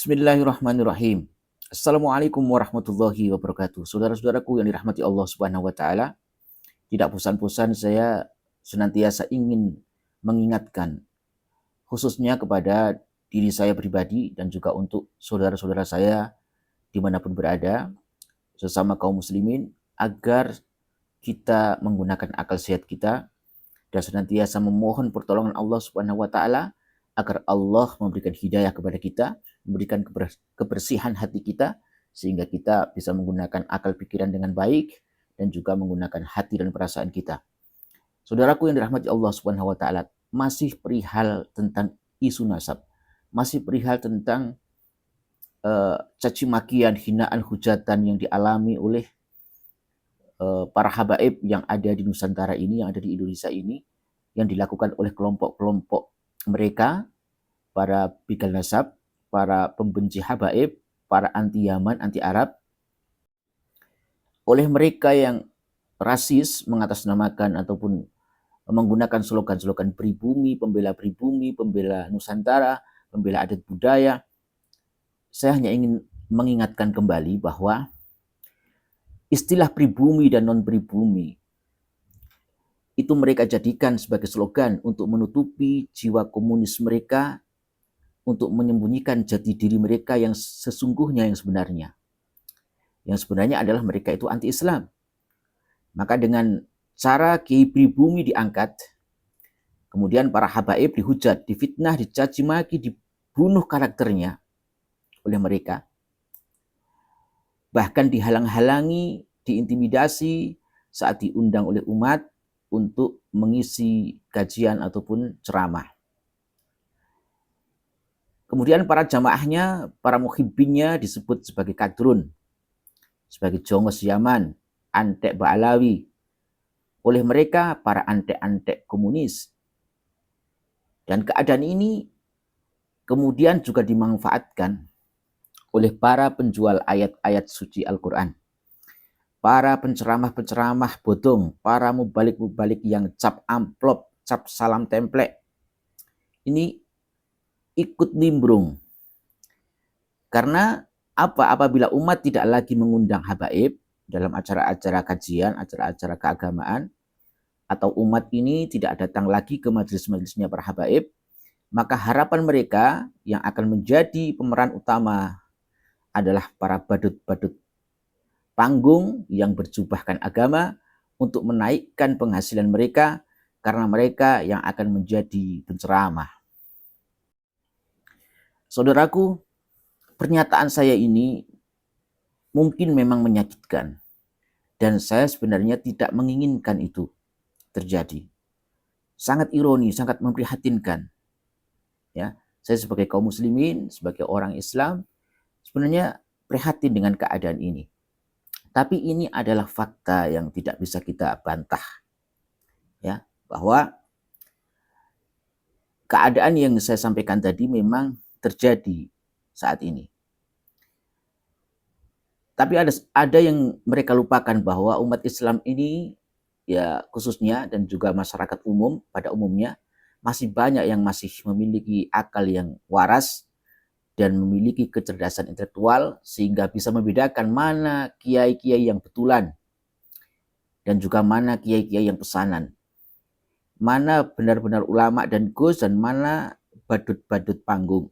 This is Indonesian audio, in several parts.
Bismillahirrahmanirrahim. Assalamualaikum warahmatullahi wabarakatuh. Saudara-saudaraku yang dirahmati Allah Subhanahu wa taala, tidak bosan-bosan saya senantiasa ingin mengingatkan khususnya kepada diri saya pribadi dan juga untuk saudara-saudara saya dimanapun berada, sesama kaum muslimin, agar kita menggunakan akal sehat kita dan senantiasa memohon pertolongan Allah Subhanahu wa taala agar Allah memberikan hidayah kepada kita, memberikan kebersihan hati kita sehingga kita bisa menggunakan akal pikiran dengan baik dan juga menggunakan hati dan perasaan kita. Saudaraku yang dirahmati Allah Subhanahu wa taala, masih perihal tentang isu nasab, masih perihal tentang caci makian, hinaan, hujatan yang dialami oleh para habaib yang ada di Nusantara ini, yang ada di Indonesia ini, yang dilakukan oleh kelompok-kelompok mereka, para bigal nasab, para pembenci habaib, para anti Yaman, anti Arab, oleh mereka yang rasis, mengatasnamakan ataupun menggunakan slogan-slogan pribumi, pembela Nusantara, pembela adat budaya. Saya hanya ingin mengingatkan kembali bahwa istilah pribumi dan non-pribumi itu mereka jadikan sebagai slogan untuk menutupi jiwa komunis mereka, untuk menyembunyikan jati diri mereka yang sesungguhnya, yang sebenarnya. Yang sebenarnya adalah mereka itu anti-Islam. Maka dengan cara kiai pribumi diangkat, kemudian para habaib dihujat, difitnah, dicaci maki, dibunuh karakternya oleh mereka. Bahkan dihalang-halangi, diintimidasi saat diundang oleh umat untuk mengisi kajian ataupun ceramah. Kemudian para jamaahnya, para muhibbinnya disebut sebagai kadrun, sebagai jongos Yaman, antek Ba'alawi. Oleh mereka, para antek-antek komunis. Dan keadaan ini kemudian juga dimanfaatkan oleh para penjual ayat-ayat suci Al-Quran. Para penceramah-penceramah bodong, para mubalik-mubalik yang cap amplop, cap salam template. Ini ikut nimbrung. Karena apabila umat tidak lagi mengundang habaib dalam acara-acara kajian, acara-acara keagamaan, atau umat ini tidak datang lagi ke majelis-majelisnya para habaib, maka harapan mereka yang akan menjadi pemeran utama adalah para badut-badut panggung yang berjubahkan agama untuk menaikkan penghasilan mereka, karena mereka yang akan menjadi penceramah. Saudaraku, pernyataan saya ini mungkin memang menyakitkan, dan saya sebenarnya tidak menginginkan itu terjadi. Sangat ironi, sangat memprihatinkan. Ya, saya sebagai kaum muslimin, sebagai orang Islam, sebenarnya prihatin dengan keadaan ini. Tapi ini adalah fakta yang tidak bisa kita bantah. Ya, bahwa keadaan yang saya sampaikan tadi memang terjadi saat ini. Tapi ada yang mereka lupakan bahwa umat Islam ini, ya khususnya dan juga masyarakat umum pada umumnya, masih banyak yang masih memiliki akal yang waras dan memiliki kecerdasan intelektual sehingga bisa membedakan mana kiai-kiai yang betulan dan juga mana kiai-kiai yang pesanan. Mana benar-benar ulama dan gus dan mana badut-badut panggung.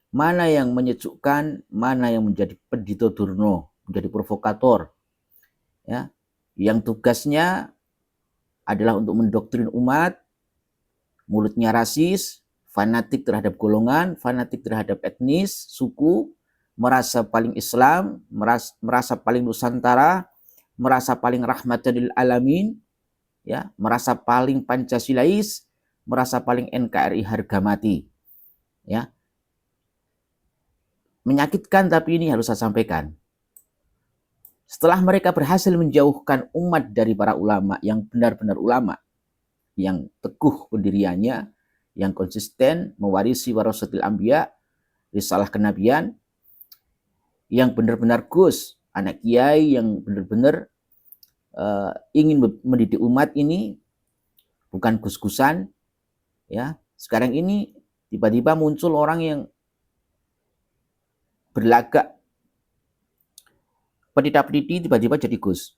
Mana yang menyejukkan, mana yang menjadi pendito durno, menjadi provokator. Ya, yang tugasnya adalah untuk mendoktrin umat, mulutnya rasis, fanatik terhadap golongan, fanatik terhadap etnis, suku, merasa paling Islam, merasa paling Nusantara, merasa paling rahmatan lil alamin, ya, merasa paling Pancasilais, merasa paling NKRI harga mati. Ya. Menyakitkan, tapi ini harus saya sampaikan. Setelah mereka berhasil menjauhkan umat dari para ulama yang benar-benar ulama, yang teguh pendiriannya, yang konsisten mewarisi warasatil anbiya, risalah kenabian, yang benar-benar gus, anak kiai yang benar-benar ingin mendidik umat ini, bukan gus-gusan. Ya, sekarang ini tiba-tiba muncul orang yang berlagak peneliti tiba-tiba jadi Gus.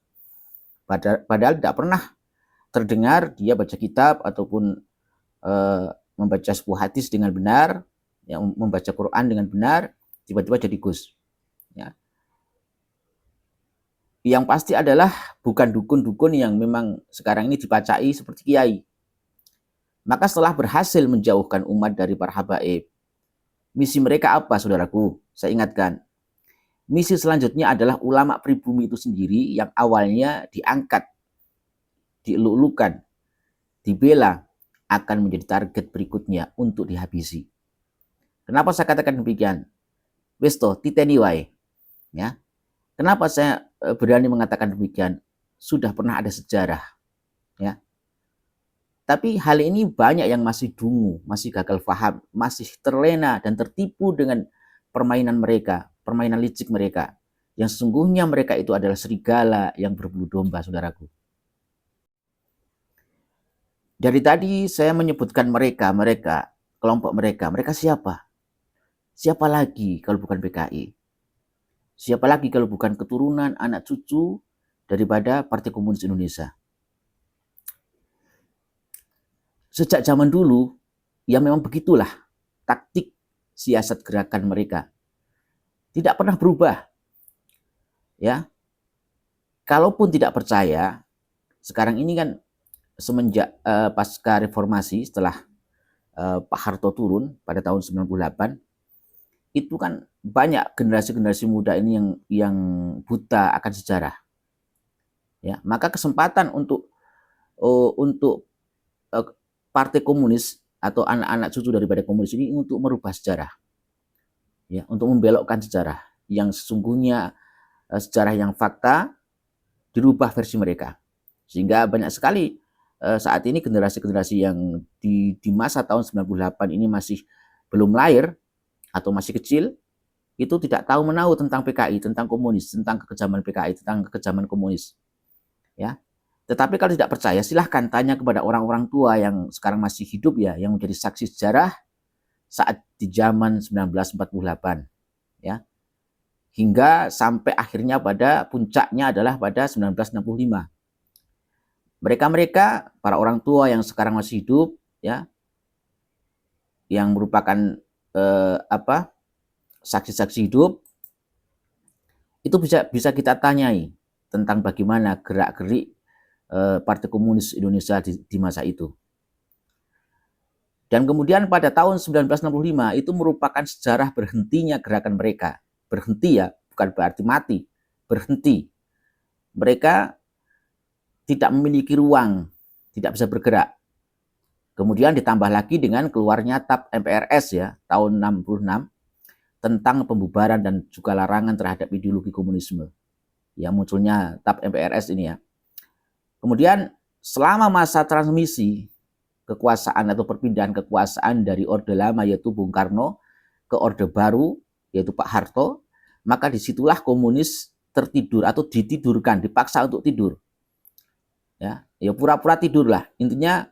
Padahal tidak pernah terdengar dia baca kitab ataupun membaca sebuah hadis dengan benar, yang membaca Quran dengan benar, tiba-tiba jadi Gus. Ya. Yang pasti adalah bukan dukun-dukun yang memang sekarang ini dipacai seperti kiai. Maka setelah berhasil menjauhkan umat dari para habaib, misi mereka apa, saudaraku? Saya ingatkan, misi selanjutnya adalah ulama pribumi itu sendiri yang awalnya diangkat, dieluk-elukan, dibela, akan menjadi target berikutnya untuk dihabisi. Kenapa saya katakan demikian? Westo, titeni wae. Ya. Kenapa saya berani mengatakan demikian? Sudah pernah ada sejarah. Ya. Tapi hal ini banyak yang masih dungu, masih gagal paham, masih terlena dan tertipu dengan permainan mereka, permainan licik mereka. Yang sesungguhnya mereka itu adalah serigala yang berbulu domba, saudaraku. Dari tadi saya menyebutkan mereka, kelompok mereka siapa? Siapa lagi kalau bukan PKI? Siapa lagi kalau bukan keturunan anak cucu daripada Partai Komunis Indonesia? Sejak zaman dulu, ya memang begitulah taktik siasat gerakan mereka. Tidak pernah berubah. Ya. Kalaupun tidak percaya, sekarang ini kan semenjak pasca reformasi setelah Pak Harto turun pada tahun 98, itu kan banyak generasi-generasi muda ini yang buta akan sejarah. Ya, maka kesempatan untuk Partai Komunis atau anak-anak cucu daripada komunis ini untuk merubah sejarah, ya, untuk membelokkan sejarah yang sesungguhnya sejarah yang fakta dirubah versi mereka, sehingga banyak sekali saat ini generasi-generasi yang di masa tahun 98 ini masih belum lahir atau masih kecil, itu tidak tahu menahu tentang PKI, tentang komunis, tentang kekejaman PKI, tentang kekejaman komunis, ya. Tetapi kalau tidak percaya, silahkan tanya kepada orang-orang tua yang sekarang masih hidup, ya, yang menjadi saksi sejarah saat di zaman 1948, ya, hingga sampai akhirnya pada puncaknya adalah pada 1965. Mereka para orang tua yang sekarang masih hidup, ya, yang merupakan saksi-saksi hidup, itu bisa kita tanyai tentang bagaimana gerak-gerik Partai Komunis Indonesia di masa itu. Dan kemudian pada tahun 1965 itu merupakan sejarah berhentinya gerakan mereka. Berhenti, ya, bukan berarti mati, berhenti. Mereka tidak memiliki ruang, tidak bisa bergerak. Kemudian ditambah lagi dengan keluarnya TAP MPRS, ya, tahun 66 tentang pembubaran dan juga larangan terhadap ideologi komunisme. Ya, munculnya TAP MPRS ini, ya. Kemudian selama masa transmisi kekuasaan atau perpindahan kekuasaan dari Orde Lama yaitu Bung Karno ke Orde Baru yaitu Pak Harto, maka disitulah komunis tertidur atau ditidurkan, dipaksa untuk tidur. Ya pura-pura tidur lah. Intinya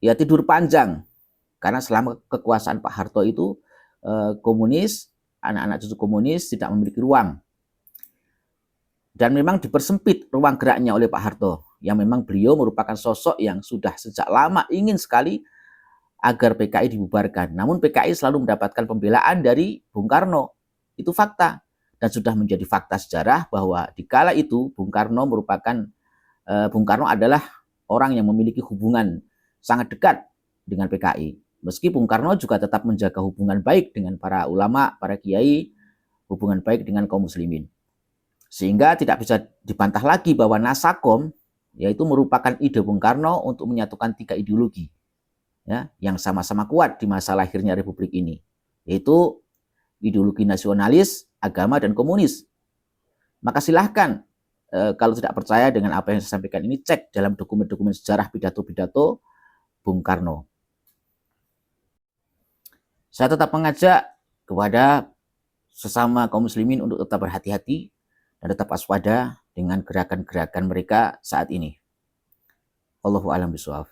ya tidur panjang. Karena selama kekuasaan Pak Harto itu komunis, anak-anak cucu komunis tidak memiliki ruang. Dan memang dipersempit ruang geraknya oleh Pak Harto, yang memang beliau merupakan sosok yang sudah sejak lama ingin sekali agar PKI dibubarkan. Namun PKI selalu mendapatkan pembelaan dari Bung Karno. Itu fakta. Dan sudah menjadi fakta sejarah bahwa di kala itu Bung Karno adalah orang yang memiliki hubungan sangat dekat dengan PKI. Meski Bung Karno juga tetap menjaga hubungan baik dengan para ulama, para kiai, hubungan baik dengan kaum muslimin. Sehingga tidak bisa dibantah lagi bahwa Nasakom yaitu merupakan ide Bung Karno untuk menyatukan 3 ideologi, ya, yang sama-sama kuat di masa lahirnya Republik ini, yaitu ideologi nasionalis, agama, dan komunis. Maka silahkan kalau tidak percaya dengan apa yang saya sampaikan ini, cek dalam dokumen-dokumen sejarah pidato-pidato Bung Karno. Saya tetap mengajak kepada sesama kaum muslimin untuk tetap berhati-hati dan tetap waspada dengan gerakan-gerakan mereka saat ini. Allahu a'lam bishawab.